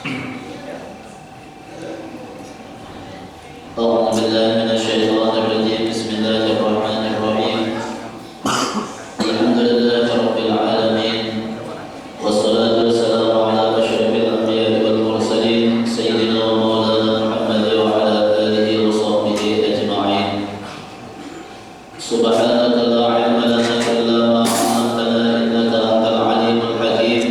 أعوذ بالله من الشيطان الرجيم. بسم الله الرحمن الرحيم. الحمد لله رب العالمين، والصلاة والسلام على أشرف الأنبياء والمرسلين سيدنا ومولانا محمد وعلى آله وصحبه أجمعين. سبحانك لا علم لنا إلا ما علمتنا إنك أنت العليم الحكيم،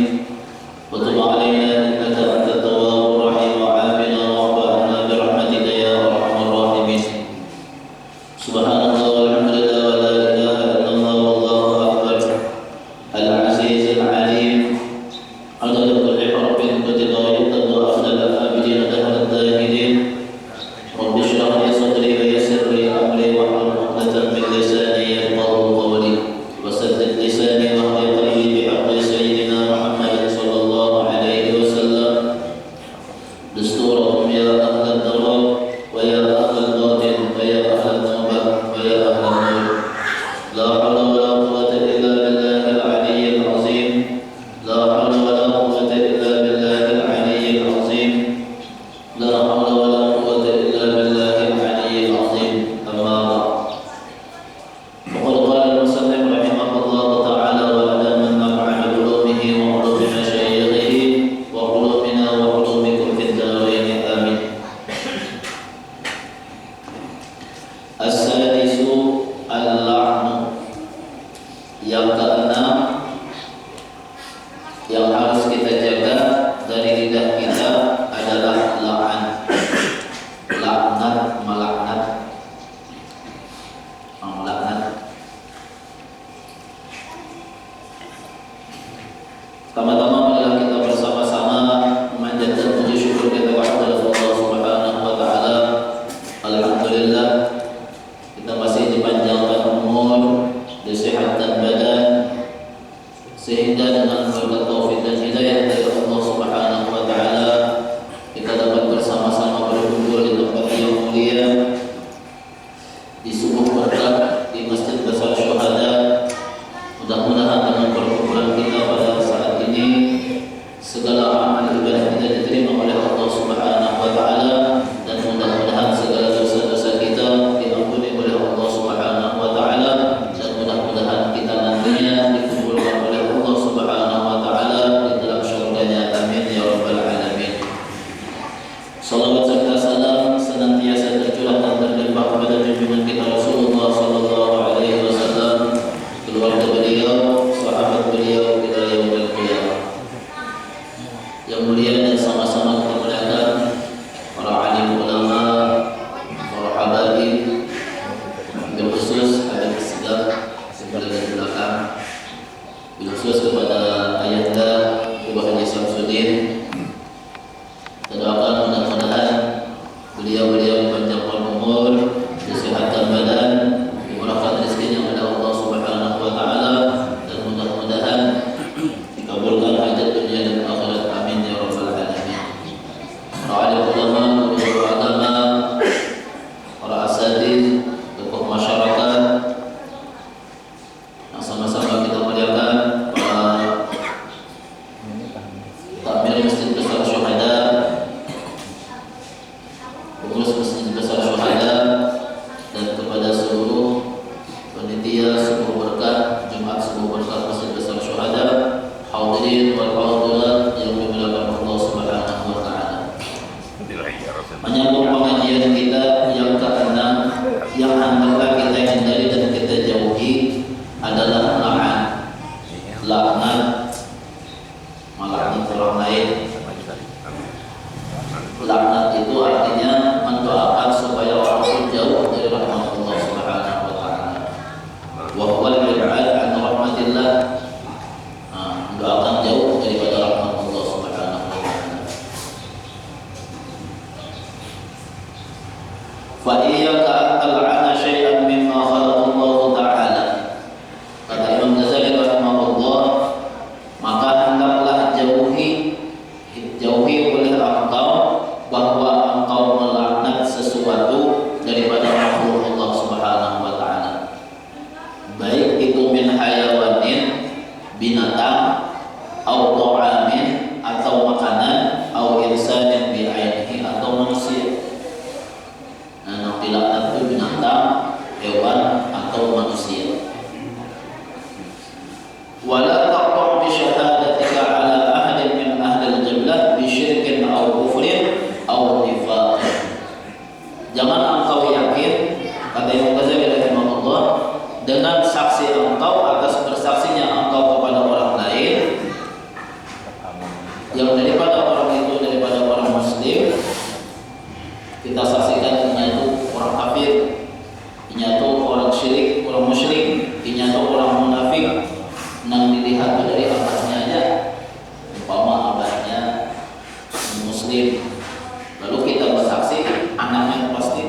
وتب علينا إنك أنت التواب الرحيم، وعافنا واعف عنا برحمتك يا أرحم الراحمين. سبحان الله والحمد لله ولا إله إلا الله والله أكبر. العزيز العليم عدد كل حرف كتب ويكتب أفضل العابدين دهر الداهرين. رب اشرح لي صدري ويسر لي أمري واحلل عقدة من لساني يفقهوا قولي وسدد لساني واهد قلبي بحق سيدنا محمد صلى الله عليه وسلم. دستورهم يا أهل الدوام ويا أهل الباطل ويا أهل التوبة ويا أهل النور. لا حول ولا قوة إلا بالله العلي العظيم. لا حول ولا قوة إلا بالله العلي العظيم. لا حول ولا قوة إلا بالله العلي العظيم. أما بعد، وقد قال المصنف رحمه الله تعالى: وأنا من نفع بعلومه وعلوم مشايخه وعلومنا وعلومكم في الدارين آمين. السادس اللعن. Yang keenam yang harus kita jaga dari lidah kita adalah la'an. Laknat, melaknat, melaknat. Pertama-tama marilah kita bersama-sama memanjatkan puji syukur kita kepada Allah Subhanahu wa taala. Alhamdulillah, kita masih dipanjangkan umur, disehatkan badan, sehingga dengan berkat taufik dan hidayah dari Allah Subhanahu wa taala kita dapat bersama-sama berkumpul di tempat yang mulia, di subuh berkah di Masjid Besar Syuhada. Mudah-mudahan dengan perkumpulan kita pada saat ini segala amal ibadah kita diterima oleh Allah Subhanahu wa taala, dan mudah-mudahan segala dosa-dosa kita diampuni oleh Allah Subhanahu wa taala, dan mudah-mudahan kita nantinya dikumpulkan oleh Allah Subhanahu wa taala di dalam syurganya. Amin ya rabbal alamin. Salawat serta salam senantiasa tercurahkan terlimpah kepada junjungan kita Rasulullah sallallahu alaihi wasallam, keluarga beliau, sahabat beliau ila yaumil qiyamah. Yang mulia dan sama-sama kita muliakan para alim ulama, para habaib, bil khusus Habib Segaf sebelah di belakang, bil khusus kepada ayahanda Ibu Haji Samsudin. Kita doakan mudah-mudahan beliau-beliau dipanjangkan umur, disehatkan badan, dimurahkan rezekinya oleh Allah Subhanahu wa taala, dan mudah-mudahan dikabulkan hajat dunia dan akhirat. Amin ya rabbal alamin. Para alim ulama, guru agama, para asatidz, tokoh masyarakat yang sama-sama kita muliakan, para takmir Masjid Besar Syuhada, pengurus Masjid Besar Syuhada, dan kepada seluruh panitia subuh berkah Jumat subuh berkah Masjid Besar Syuhada, hadirin wal hadirat yang dimuliakan Allah Subhanahu wa taala. Menyambung pengajian kita yang keenam, yang hendaklah kita hindari dan kita jauhi adalah la'an. Laknat, melaknat orang lain. Laknat itu artinya mendoakan supaya orang itu jauh dari rahmat Allah Subhanahu wa taala. Wa huwa al-ib'ad an rahmatillah. Mendoakan jauh daripada rahmat Allah Subhanahu wa taala. Fa iyyaka an tal'ana syai'an mimma khalaqa Allah taala. Kata Imam Ghazali rahimahullah, maka hendaklah jauhi oleh engkau bahwa engkau melaknat sesuatu daripada makhluk Allah Subhanahu wa taala, baik itu min hayawanin, binatang, atau ta'amin, atau makanan, atau insanin bi'ainihi atau manusia. Nah, dilaknat itu binatang, hewan atau manusia. Wala taqta' bi syahadatika ala ahadin min ahli al-qiblah bi syirkin aw kufrin aw nifaq. Jangan engkau yakin, kata Imam Ghazali rahimahullah, dengan saksi engkau atas bersaksinya engkau kepada orang lain yang daripada orang itu daripada orang muslim, kita saksikan ini itu orang kafir, ini itu orang syirik, orang musyrik, ini itu orang munafik. Nang dilihat dari abahnya aja, umpama abahnya muslim, lalu kita bersaksi anaknya pasti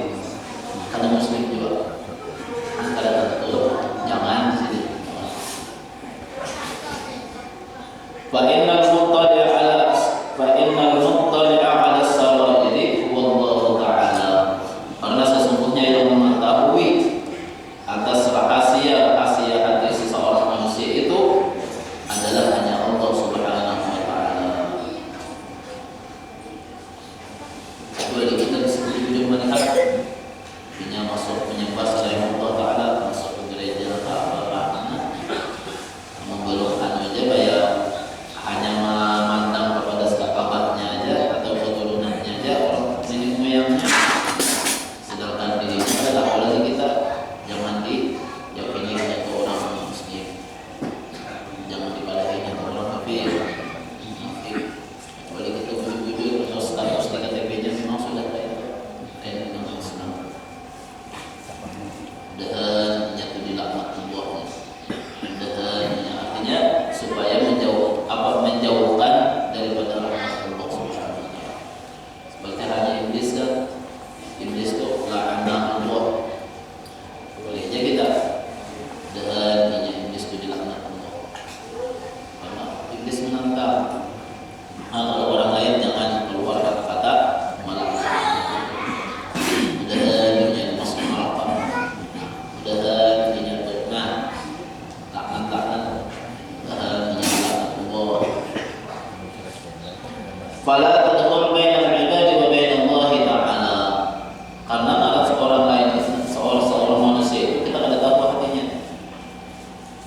karena muslim juga, antara tentu jangan sini. Fa'innal muttali'a ala as-sarairi wallahu ta'ala. Karena sesungguhnya yang mengetahui atas rahasia hati seseorang manusia itu adalah hanya Allah Subhanahu wa ta'ala. Jadi kita disebut melihat dia masuk menyembah selain Allah Ta'ala, masuk ke gereja apa membelokkan aja ya, hanya memandang kepada sekabatnya aja atau keturunannya aja, orang nenek moyangnya. Sedangkan dirinya adalah apalagi kita jangan diyakini hanya ke orang muslim, jangan dipadahinya ke orang kafir. Boleh kita bujur-bujur atau status di KTP-nya memang sudah kayak dengan Islam. Dan jatuh di laknat Allah. Dan artinya supaya menjauhkan daripada rahmat Allah Subhanahu wa taala. Seperti hanya iblis kan, iblis itu la'anah Allah. Boleh aja kita dan iblis itu dilaknat Allah. Karena iblis menantang. Kalau orang lain jangan keluar kata-kata melaknat. Dan yang masuk neraka. Dan ini benar laknat dan ini laknat Allah. Fala tadkhul bainal ibadi wa bainallah ta'ala. Karena atas orang lain, seorang manusia itu kita kada tahu hatinya.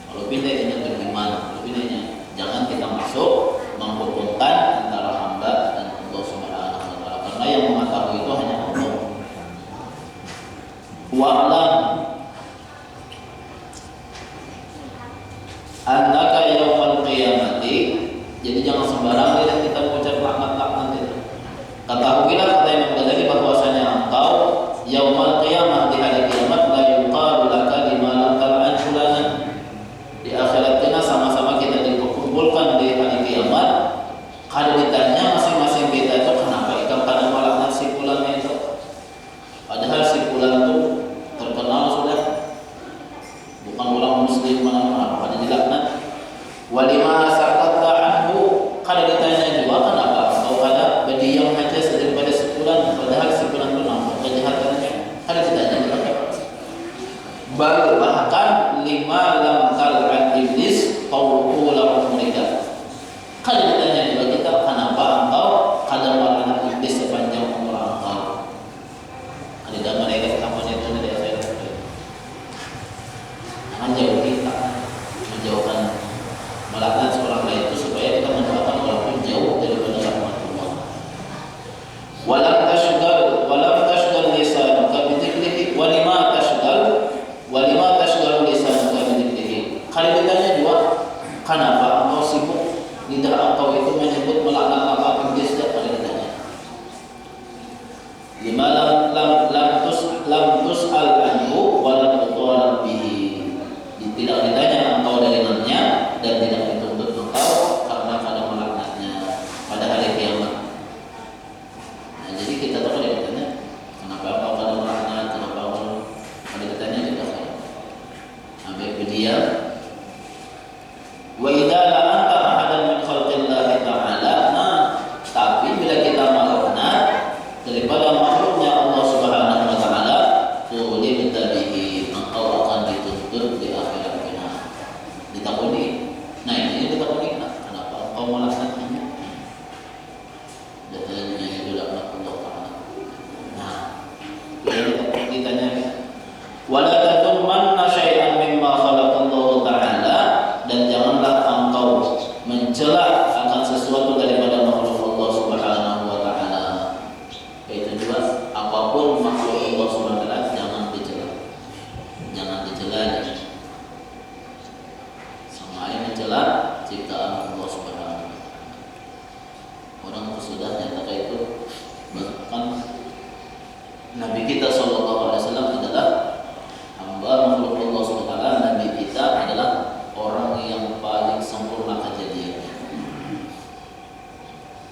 Kalau bedanya beriman, kalau bedanya jangan kita masuk menghubungkan antara hamba dan Allah Subhanahu wa taala. Karena yang mengetahui itu hanya Allah. Wa'lam annaka yaumal qiyamati. Jadi jangan sembarang kita ucap laknat itu. Ketahuilah kata Imam Ghazali bahwasanya engkau yaumal qiyamah, di hari kiamat, la yuqalu laka lima lam tal'an fulanan. Di akhirat kita sama-sama kita dikumpulkan di hari kiamat, kada ditanya masing-masing kita itu kenapa ikam kada melaknat si fulan itu. Padahal si fulan itu terkenal sudah bukan orang muslim mana-mana, kada dilaknat. Walima saqatta anhu, kada ditanya juga kenapa kau kada berdiam saja daripada sebulan, padahal sebulan itu nampak kejahatannya, kada ditanya juga. Bahkan lima lam tal'an iblis qawluhu lahu mereka, kada ditanya juga kita kenapa engkau kada melaknat iblis sepanjang umur engkau. Ada mereka kapan itu dari akhirat. Menjauh kita, menjauhkan melaknat seorang lain itu supaya kita mendoakan orang pun jauh daripada rahmat Allah. Walam tashghal lisanuka bi dzikrihi wa lima tashghal lisanuka bi dzikrihi. Kalau ditanya juga kenapa engkau sibuk lidah engkau itu menyebut melaknat apa iblis, tidak ada ditanya. Lima lam tus'al anhu wa lam tutalab bihi. Tidak ditanya engkau dengannya dan tidak dituntut engkau karena kada melaknatnya pada hari kiamat. Nah, jadi kita tahu kada ditanya kenapa engkau kada melaknat, kenapa engkau kada ditanya juga kan. Sampai berdiam. Wa idza la'anta ahadan min khalqillahi ta'ala, nah mencela akan sesuatu daripada makhluk Allah Subhanahu wa taala. Itu juga apapun makhluk Allah Subhanahu wa taala jangan dicela. Jangan dicela. Sama aja mencela ciptaan Allah Subhanahu wa taala. Orang sudah nyatakan itu bahkan Nabi kita sallallahu alaihi wasallam adalah hamba makhluk Allah Subhanahu wa taala. Nabi kita adalah orang yang paling sempurna kejadiannya.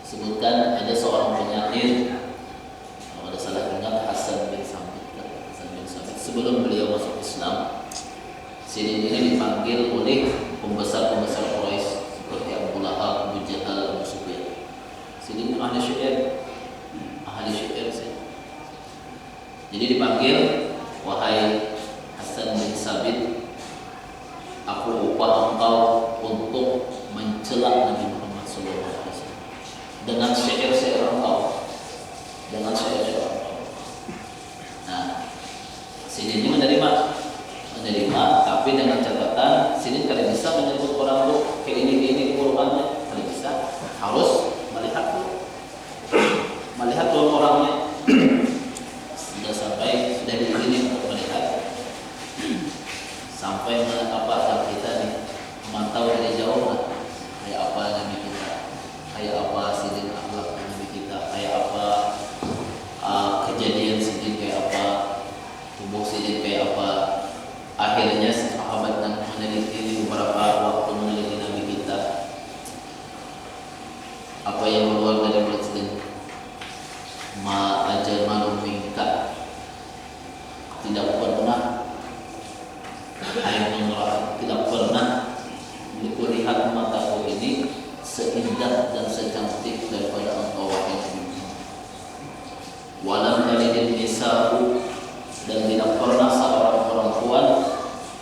Sebutkan ada seorang penyair, kalau ada salah ingat, Hasan bin Sabit. Sebelum beliau masuk Islam, Sidin ini dipanggil oleh pembesar-pembesar Quraisy seperti Abu Lahab, Abu Jahal, Abu Sufyan. Sidin ahli syair, sih. Jadi dipanggil, wahai Hasan bin Sabit, aku upah engkau untuk mencela Nabi Muhammad SAW dengan syair-syair engkau, Nah, Sidin ini menerima, tapi dengan catatan Sidin kalau bisa menyebut orang itu kayak ini Qurannya, kalau bisa harus melihat dulu orangnya. Sudah diizini untuk melihat, sampai apa kita nih memantau dari jauh lah, kayak apa Nabi kita, kayak apa Sidin akhlak Nabi kita, kayak apa kejadian Sidin, kayak apa tubuh Sidin, kayak apa. Akhirnya sahabat dan meneliti beberapa waktu meneliti Nabi kita, apa yang keluar dari mulut Sidin, ma ajmalu minka, tidak pernah tidak pernah melihat mataku ini seindah dan secantik daripada engkau wahai Nabi. Walam talidin nisa'u, dan tidak pernah seorang perempuan,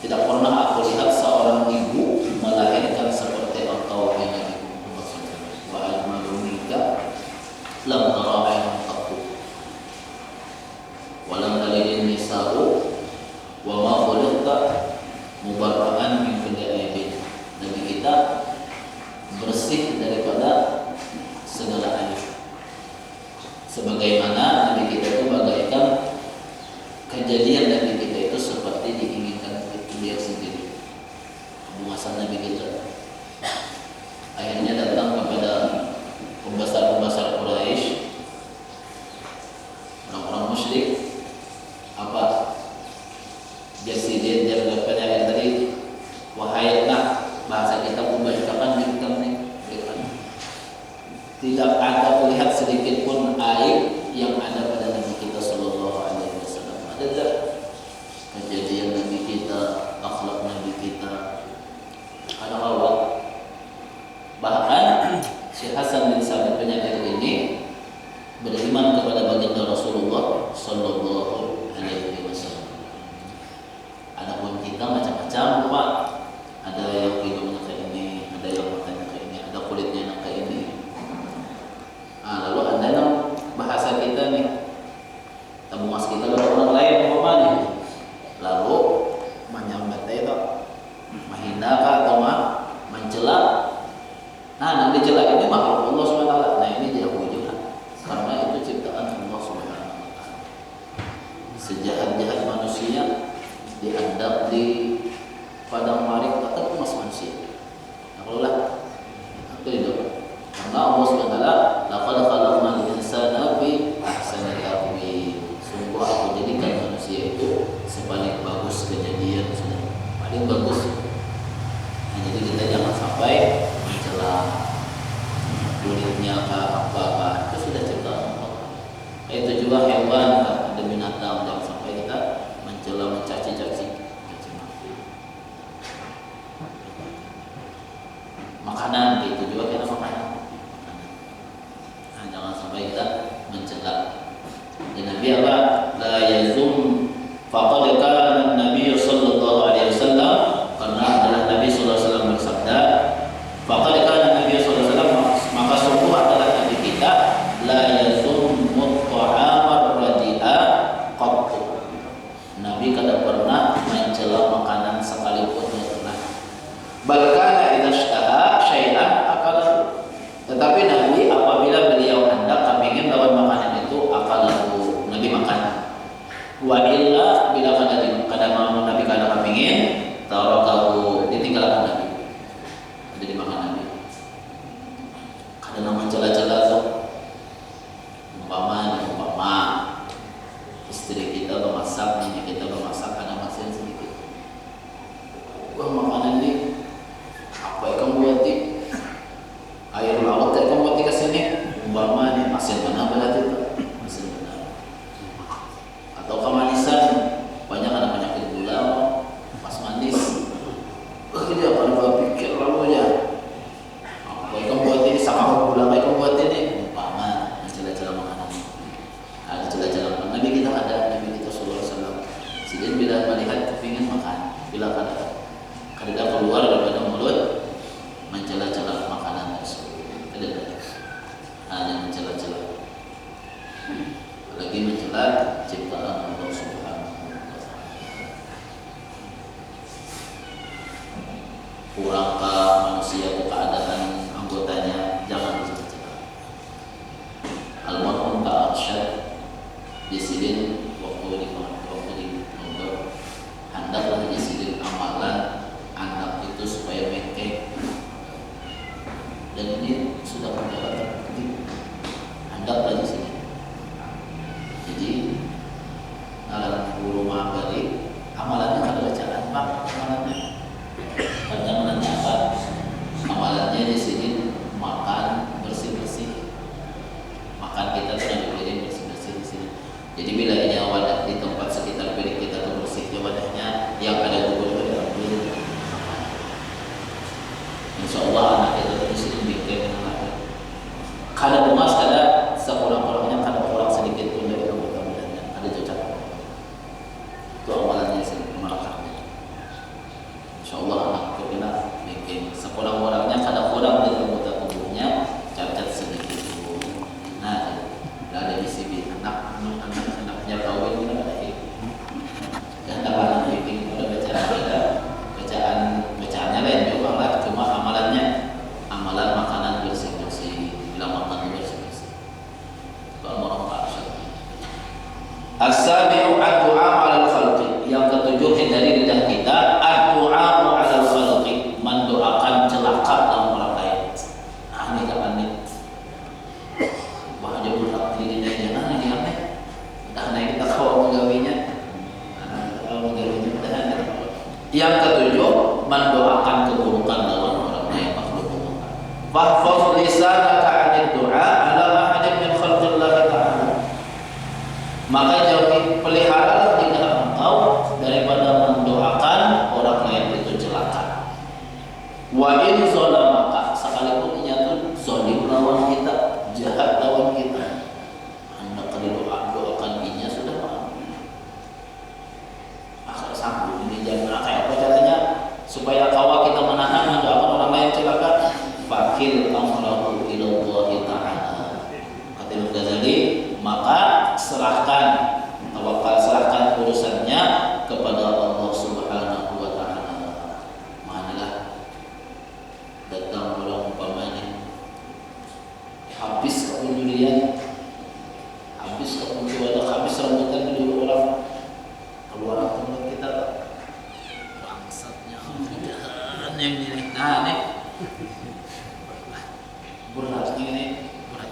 tidak pernah aku lihat seorang ibu melahirkan seperti engkau wahai Nabi Muhammad SAW. Wa ajmalu minka lam tara aynun qattu. Walam talidin nisa'u wa ma khuliqta mubarra'an min kulli aibin. Nabi kita bersih daripada segala aib. Sebagaimana Nabi kita itu bagaikan kejadian Nabi kita itu seperti diinginkan dia sendiri. Pembahasan Nabi kita akhirnya datang kepada pembesar-pembesar Quraisy, orang-orang musyrik. Apa Sidin dia berpenyair tadi, wahai bahasa kita membacakan bintang nih, tidak ada terlihat sedikit pun aib yang ada pada Nabi kita sallallahu alaihi wasallam. Ada tak kejadian Nabi kita, akhlak Nabi kita, ada awal. Bahkan Syekh Hasan bin Sabit penyair ini beriman kepada baginda Rasulullah sallallahu alaihi wasallam. Adapun kita macam-macam, Pak. Ada yang hidungnya kayak ini, ada yang matanya kayak ini, ada kulitnya yang kayak ini. Lalu ada yang bahasa kita nih, tamuas kita ke orang lain nih, lalu menyambat itu, menghina kah atau mencela. Nanti cela ini makhluk Allah SWT. Nah ini dia juga, karena itu ciptaan Allah SWT. Sejahat-jahat manusia diadab di padang marik tetap mas manusia. Kalau lah itu karena Allah SWT laqad khalaqnal insana fi ahsani taqwim. Sungguh aku jadikan manusia itu sepaling bagus kejadian, sudah paling bagus. Nah, jadi kita jangan sampai mencela kulitnya apa itu sudah ciptaan Allah. Itu juga hewan, ada binatang, jangan sampai kita mencela, mencaci-caci. Makanan itu juga kita makanan. Nah, jangan sampai kita mencela. Dan Nabi apa? La yazum faqad kana Nabi sallallahu alaihi wasallam, karena adalah Nabi sallallahu alaihi wasallam bersabda, faqad kana Nabi sallallahu alaihi wasallam, maka sungguh adalah Nabi kita la yazum mut'amar radi, ada nama celah-celah tuh. Umpama istri kita memasak, nenek kita memasak, ada masalah sedikit. Wah, makanan ini apa yang kamu buat? Air laut yang kamu buat ke sini. Umpama nih masin mana berarti itu? Masin mana? Atau kemanisan, banyak ada penyakit gula, pas manis. Wah, dia akan berpikir lalu ya. Apa yang kamu buat ini? Sama gula yang kamu buat ini? Umpama celah-celah makanan. Ada celah-celah makanan. Nabi kita ada, Nabi kita sallallahu alaihi wasallam. Jadi bila melihat kepingin makan, bila kada keluar daripada mulut, mencela-cela makanan tersebut. Ada hanya mencela-cela. Lagi mencela ciptaan Allah Subhanahu wa taala. Kurangkah manusia itu keadaan anggotanya, jangan mencela-cela. Al-mar'u ta'arsyad disidin waktu di motor, hendaklah disidin amalan anak itu supaya mengke. Dan ini sudah perjalanan penting, hendaklah di sini. Jadi dalam guru mabari amalannya ada bacaan pak, amalannya apa? Amalannya di sini makan bersih-bersih. Makan kita sudah diberi bersih-bersih di sini. Jadi bila ini wadah di tempat sekitar piring kita itu bersih, wadahnya yang ada bubur dalam piring. Insya Allah anak kita di sini bikin anak. Kada puas, kada sekurang-kurangnya kada kurang sedikit pun dari anggota badannya. Ada cocok. Itu amalannya sini melekatnya. Insya Allah anak kita bikin sekurang-kurangnya kada kurang dari anggota tubuhnya cacat sedikit pun. Nah, ada di sini anaknya kawin kita ada ini. Dan anak bikin ada bacaannya lain juga lah, cuma amalan makanan bersih-bersih, bila makan bersih-bersih. Itu al-mar'u ta'arsyad. As-sabi'u ad-du'a 'alal khalqi. Yang ketujuh hindari lidah kita ad-du'a 'alal khalqi, mendoakan celaka dalam orang lain. Ini kapan nih? Wah, dia berat di lidahnya. Ini apa? Dah naik kita kau menggawinya. Yang ketujuh, mendoakan keburukan lawan orang lain, makhluk Allah. Fahfaz lisanaka 'anid du'a 'ala ahadin min khalqillah ta'ala. Maka jauhi, peliharalah lidah engkau daripada mendoakan orang lain itu celaka. Wa in zalamaka, sekalipun ia itu zalim lawan kita, jahat lawan kita, hendak doakan inya sudah maaf. Sanggup ini jangan kayak apa caranya supaya kawa kita menahan mendoakan orang lain celaka. Fakir amrahu ila Allah ta'ala. Kata Imam Ghazali, maka serahkan urusannya kepada Allah Subhanahu wa taala. Manalah datang orang umpamanya habis kepedulian, habis kepedulian, habis rambutan dulu orang keluar teman kita bangsatnya yang ini. Nah nih beratnya ini berat.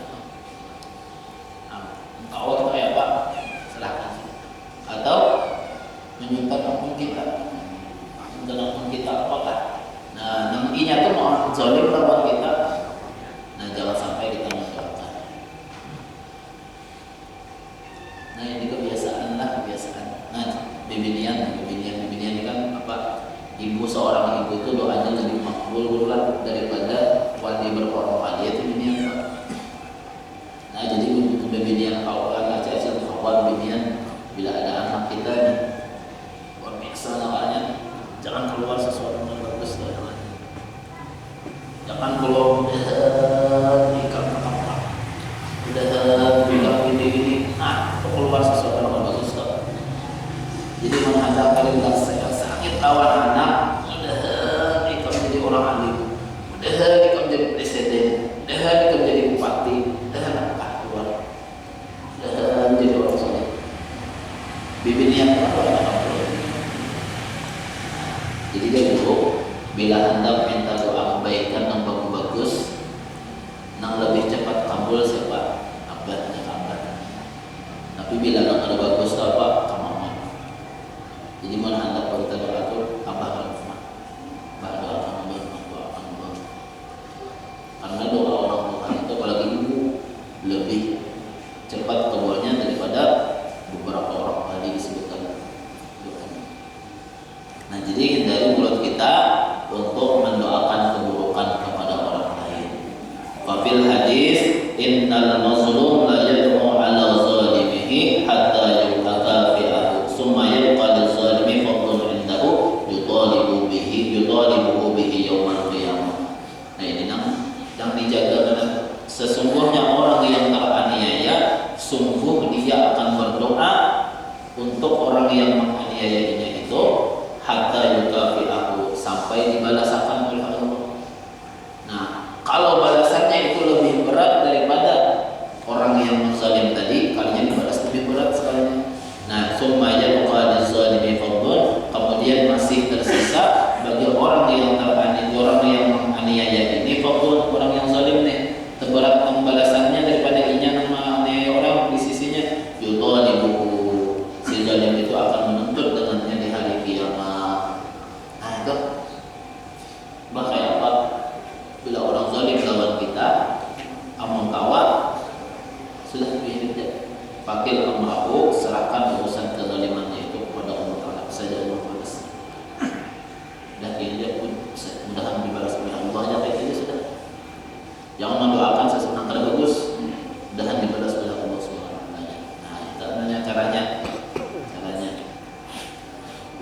Engkau kayak apa? Serahkan. Atau menyimpan akun kita, dan akun kita apakah? Nah, nantinya tuh mau zalim lawan kita. Nah, jangan sampai kita mendoakan. Nah, ini kebiasaan. Nah, bibinian ini kan apa? Seorang ibu itu doanya lebih makbul daripada wali berkorban hadiah itu bibinian. Nah, jadi untuk bibinian kawan aja kawan bibinian bila ada anak kita nih luar biasa namanya, jangan keluar sesuatu yang bagus lah. Jangan keluar ikan udah ini. Nah, keluar sesuatu yang bagus lah. Jadi menghadapkan saya sakit lawan anak, udah ikut jadi orang alim, udah ikut jadi presiden, udah ikut jadi bupati, udah keluar, udah jadi orang soleh. Bibirnya apa? Jadi dia dulu bila anda minta doa kebaikan yang bagus, lebih cepat kabul siapa? Abahnya abah. Tapi bila nak ada bagus apa? Kamaman. Jadi mana hendak kita beratur abah rumah. Abah doakan Allah. Karena doa orang tua itu apalagi ibu lebih cepat kabulnya daripada beberapa orang tadi disebutkan. Nah, jadi hindari mulut kita untuk mendoakan keburukan kepada orang lain. Fafil hadis innal mazlum la yad'u ala zalimihi hatta yukafi'ahu summa yabqa lizalimi fadlun indahu yutalibuhu bihi yawmal qiyamah. Nah, ini yang dijaga karena sesungguhnya orang yang teraniaya sungguh dia akan berdoa untuk orang yang menganiayanya itu hatta yukafi'ahu sampai dibalasakan oleh Allah. Nah, kalau balasannya itu lebih berat daripada orang yang zalim tadi, kalinya dibalas lebih berat sekali. Nah, summa yabqa lizzalimi fadlun, kemudian masih tersisa bagi orang yang teraniaya, orang yang menganiaya ini fadlun, orang yang zalim nih, terberat pembalasannya daripada inya menganiaya orang di sisinya. Yutalibuhu, si zalim itu akan menuntut dengannya di hari kiamat. Nah, itu bahaya apa? Bila orang zalim lawan kita, among kawat sudah biar pakil amrahu, serahkan urusan kezalimannya itu kepada Allah Taala saja, Allah balas. Dan dia pun mudahan dibalas oleh Allah aja kayak gitu sudah. Jangan mendoakan sesuatu yang bagus, mudahan dibalas oleh Allah Subhanahu wa taala. Nah, itu caranya.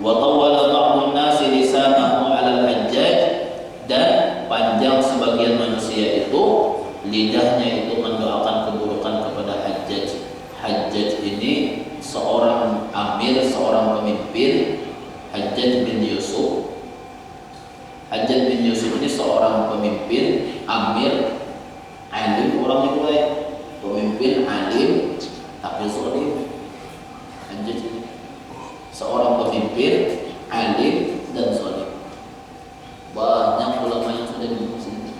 Wa tawwala ba'dun nasi lisanahu 'ala al-hajjaj, dan panjang sebagian manusia itu lidahnya itu mendoakan keburukan kepada Hajjaj. Hajjaj ini seorang amir, seorang pemimpin. Hajjaj bin Yusuf. Hajjaj bin Yusuf ini seorang pemimpin, amir, alim, orang itu baik, pemimpin alim tapi zalim. Hajjaj ini seorang pemimpin alim dan zalim. Banyak ulama yang sudah dimusuhi.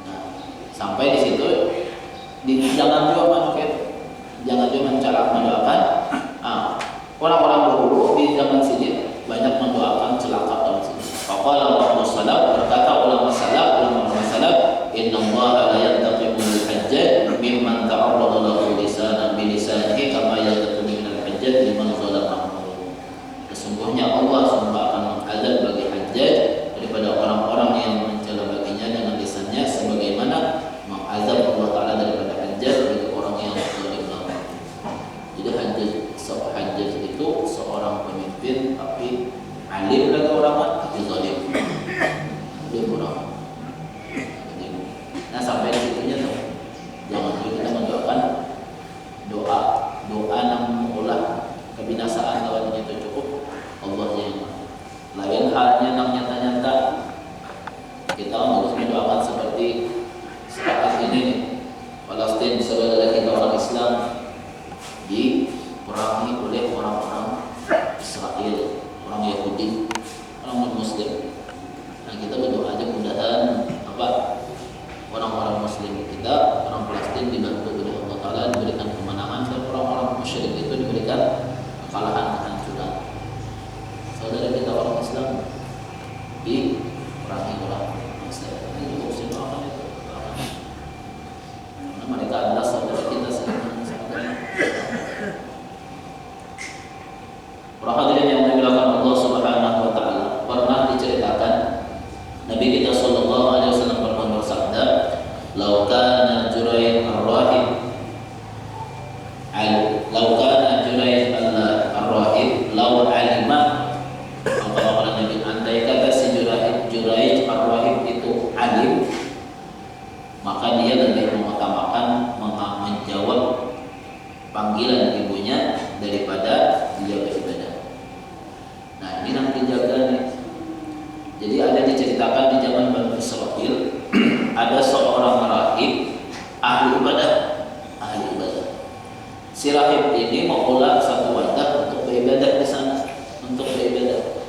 Nah, sampai di situ jangan juga jangan juga cara mendoakan. Orang-orang dahulu di zaman sini banyak mendoakan celaka dalam sini. Faqala ba'du salaf, berkata ulama salaf, innallaha la yantaqimu lil hajjaj mimman ta'arrada lahu lisanan bi lisanihi kama yantaqimu minal hajjaj liman zalamahu. Sesungguhnya Allah akan mengadab bagi Hajjaj daripada orang-orang yang mencela baginya dengan lisannya, sebagaimana mengazab Allah Taala daripada Hajjaj bagi orang yang zalim. Jadi Hajjaj itu seorang pemimpin tapi alim lagi orang tapi zalim. Dia orang. Nah, sampai di situnya tuh jangan lupa kita mendoakan doa yang mengulang kebinasaan lawan itu cukup Allah yang lain halnya yang nyata-nyata kita harus mendoakan seperti saat ini nih, Palestina saudara kita orang Islam diperangi oleh orang-orang Israel, orang Yahudi, orang Muslim. Nah, kita berdoa aja mudahan orang-orang Muslim kita, orang Palestina dibantu oleh Allah Taala, diberikan kemenangan, dan orang-orang musyrik itu diberikan kekalahan, kehancuran. Saudara kita orang Islam diperangi orang Islam, itu mesti doakan itu. Karena mereka adalah saudara kita sebenarnya. Para hadirin yang dimuliakan Allah Subhanahu wa taala, pernah diceritakan Nabi kita sallallahu alaihi wasallam pernah bersabda, "Lau kana Jurayd ar-rahib lau alima." Kata Nabi, andai kata si Jurayd ar-rahib itu alim, maka dia lebih mengutamakan menjawab panggilan ibunya daripada dia beribadah. Nah, ini yang dijaga nih. Jadi ada diceritakan di zaman Bani Israil ada seorang rahib ahli ibadah. Si rahib ini mengolah satu wadah untuk beribadah di sana, untuk beribadah.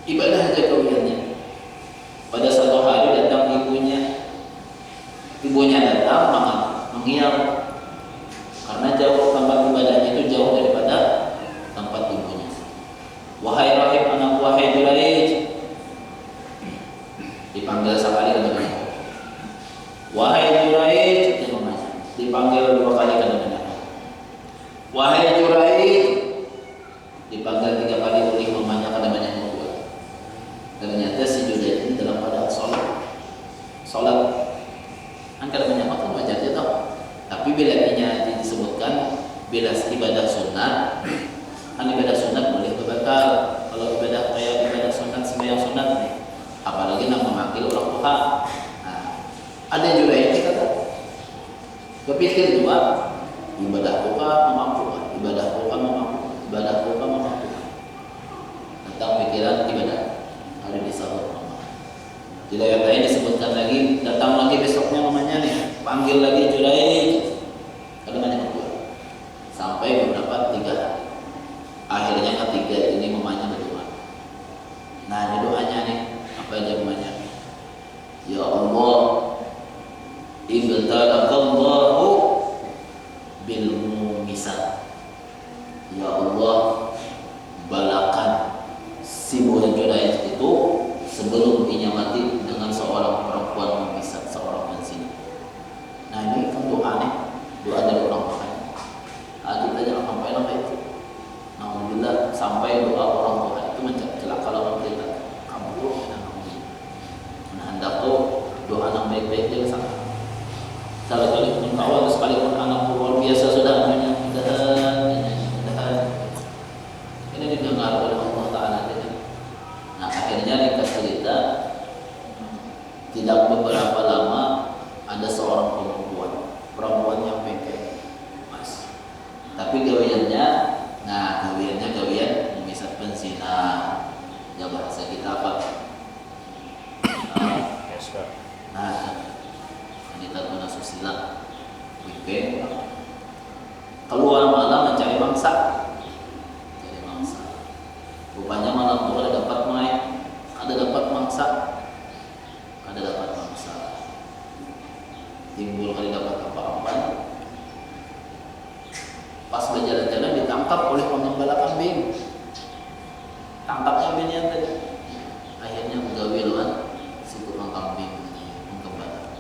Ibadah aja kemudiannya. Pada satu hari datang Ibunya datang mengial karena jauh tempat ibadahnya itu jauh daripada tempat ibunya. Wahai rahib anak, wahai Juraij, dipanggil sekali namanya. Wahai Juraij, itu namanya. Dipanggil 2 kali kan namanya. Wahai Juraij, dipanggil 3 kali oleh mamanya kan namanya kedua. Ternyata si Juraij ini dalam keadaan sholat. Angkat namanya apa kan wajar dia tahu. Tapi bila disebutkan bila ibadah sunat, kan ibadah sunat boleh batal. Kalau ibadah kayak ibadah sunat sembahyang sunat nih, apalagi nak memanggil orang tua. Nah, ada juga yang kata berpikir juga ibadah tua memampukan, ibadah tua memampukan, ibadah tua memampukan. Tentang pikiran ibadah ada di sahur mama. Di ayat lain disebutkan lagi, datang lagi besoknya mamanya nih, panggil lagi Juraij. Kalimatnya kedua. Sampai beberapa 3 hari. Akhirnya ketiga ini mamanya berdoa. Nah, ini doanya nih, apa aja doanya? Ya Allah, ibtalaqallahu bil mumisat. Ya Allah, balakan si bulan Juraij itu sebelum ia mati dengan seorang perempuan mumisat, seorang penzina. Nah, ini kan doa nih, doa dari orang tua. Kita jangan sampai itu. Alhamdulillah sampai doa orang tua itu mencelaka lawan kita. Kamu dan kamu. Nah, hendak tuh doa yang baik-baik dia kesana. Sekali-kali pun kawan, sekalipun anak luar biasa sudah mudah-mudahan. Ini didengar oleh Allah Ta'ala. Nah, akhirnya ringkas cerita, tidak beberapa lama ada seorang perempuan yang pendek, mas. Tapi gawiannya gawian memisat penzina. Ya bahasa kita apa? Nah, wanita tuna susila, weekend keluar malam mencari mangsa. Rupanya malam itu ada dapat main, ada dapat mangsa. Timbul kali dapat apa-apa. Pas berjalan-jalan ditangkap oleh pengembala kambing. Tangkapnya kambingnya tadi. Akhirnya menggawi lawan si tukang kambing penggembala.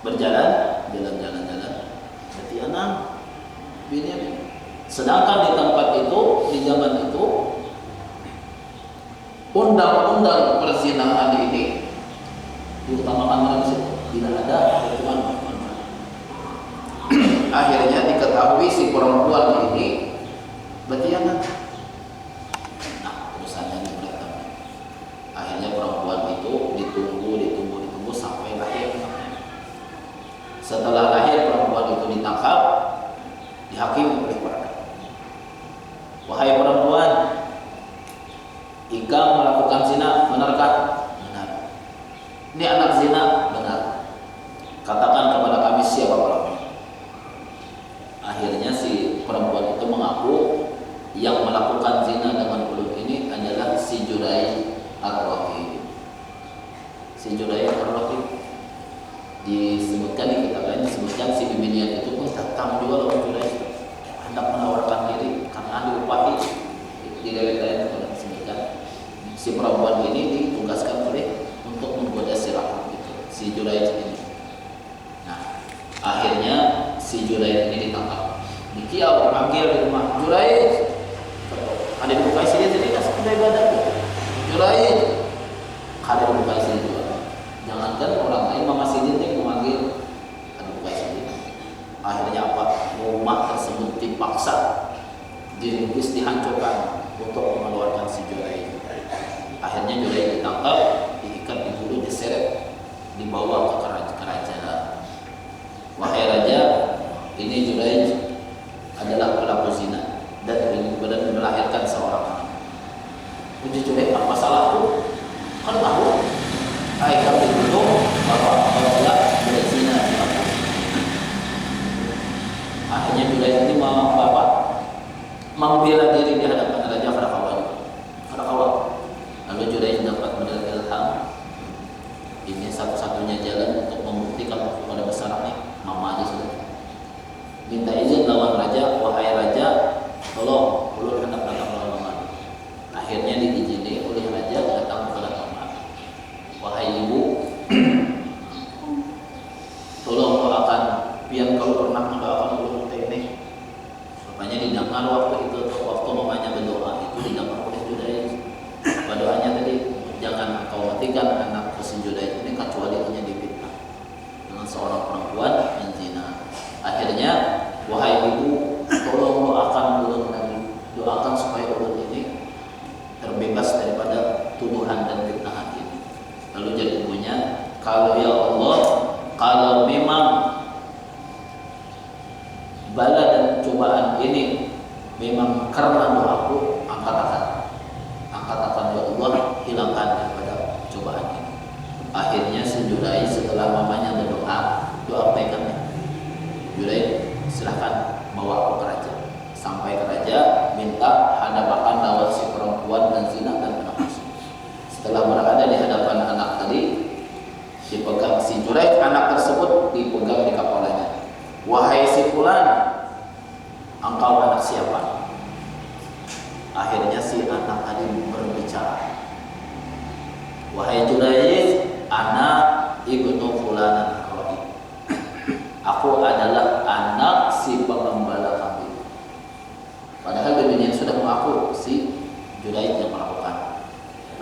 Berjalan. Berarti anak bini. Sedangkan di tempat itu, di zaman itu, undang-undang perzinahan ini diutamakan di situ. Tidak ada hukuman. Akhirnya diketahui si perempuan ini betianan. Nah, urusannya diberatkan. Akhirnya perempuan itu ditunggu sampai lahir. Setelah lahir perempuan itu ditangkap, dihakimi oleh warga. Wahai perempuan, Ika melakukan zina, benarkah? Benar. Ini anak zina, benar. Katakan kepada kami siapa pelakunya. Akhirnya si perempuan itu mengaku yang melakukan zina dengan ulun ini adalah si Juraij ar-Rahib. Si Juraij ar-Rahib disebutkan di kitab lain, disebutkan si bibinya itu pun datang juga lawan Juraij, hendak menawarkan diri karena ahli upahi. Di riwayat lain disebutkan si perempuan ini ditugaskan oleh untuk menggoda si Rahib itu, si Juraij ini. Akhirnya si Juraij ini ditangkap, dikiau, dipanggil di rumah. Juraij, ada dibuka sini tadi kan sudah ibadah. Juraij, ada dibuka sini juga. Jangankan orang lain, mama sini yang memanggil, ada dibuka sini. Akhirnya apa? Rumah tersebut dipaksa, diringkus, dihancurkan untuk mengeluarkan si Juraij. Akhirnya Juraij ditangkap, diikat di bulu, diseret, dibawa ke kerajaan. Wahai raja, ini Juraij adalah pelaku zina dan melahirkan seorang anak. Uji Juraij, apa salahku? Kan tahu, kami itu bahwa adalah berzina. Akhirnya Juraij ini membela diri di hadapan Ini satu-satunya jalan untuk membuktikan kepada besar nih, mama aja sudah. Minta izin lawan raja, wahai raja, tolong ulun hendak datang lawan mama. Akhirnya diizini oleh raja datang kepada mama. Wahai ibu, tolong doakan, biar kalau pernah mendoakan ulun ini. Rupanya didengar waktu itu, waktu mamanya berdoa itu didengar oleh Judais. Doanya tadi, jangan kau matikan anak si Judais ini kecuali hanya difitnah dengan seorang perempuan yang zina. Akhirnya, wahai ibu, tolong doakan ulun lagi, doakan supaya ulun ini terbebas daripada tuduhan dan fitnah ini. Lalu jadi ibunya, kalau ya Allah, kalau memang bala dan cobaan ini memang karena doaku, angkat akan ya Allah, hilangkan daripada cobaan ini. Akhirnya si Judais setelah mamanya berdoa, doa pegannya, Judais silahkan bawa aku ke raja. Sampai ke raja, minta hadapan lawan si perempuan dan zina dan anak musuh. Setelah berada di hadapan anak tadi, dipegang si Judais, anak tersebut dipegang di kepalanya. Wahai si fulan, engkau anak siapa? Akhirnya si anak tadi berbicara. Wahai Judais, anak ibnu fulanan roi. Aku adalah anak si pengembala kambing. Padahal bibi yang sudah mengaku si Judais yang melakukan.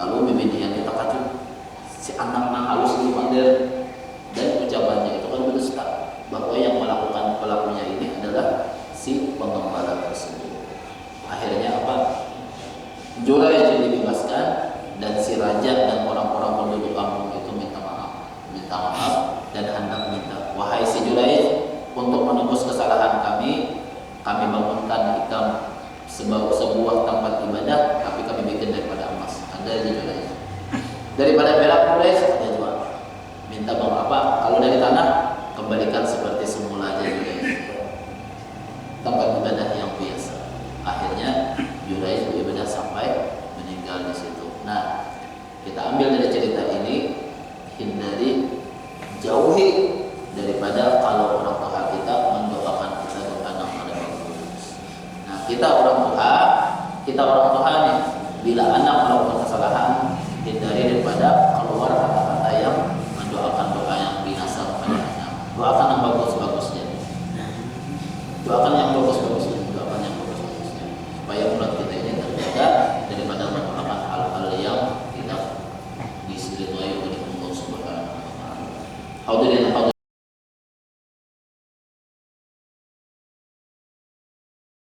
Lalu bibi yang kita kacau, si anak nang halus dipanggil dan ucapannya itu kan berdusta bahwa yang melakukan pelakunya ini adalah si pengembala tersebut. Akhirnya apa? Judais dibebaskan dan si raja dan orang-orang penduduk kampung itu minta maaf dan hendak minta, wahai si Judais, untuk menembus kesalahan kami bangunkan ikam sebuah tempat ibadah, tapi kami bikin daripada emas. Ada di Judais. Daripada perak Judais ada jual. Minta bang apa? Kalau dari tanah kembalikan seperti semula aja Judais. Tempat ibadah yang biasa. Akhirnya Judais beribadah sampai meninggal di situ. Nah, kita ambil dari cerita ini, hindari, jauhi daripada kalau orang tua kita mendoakan kita doa yang ada bagus. Nah, kita orang tua nih, bila anak melakukan kesalahan, hindari daripada keluar kata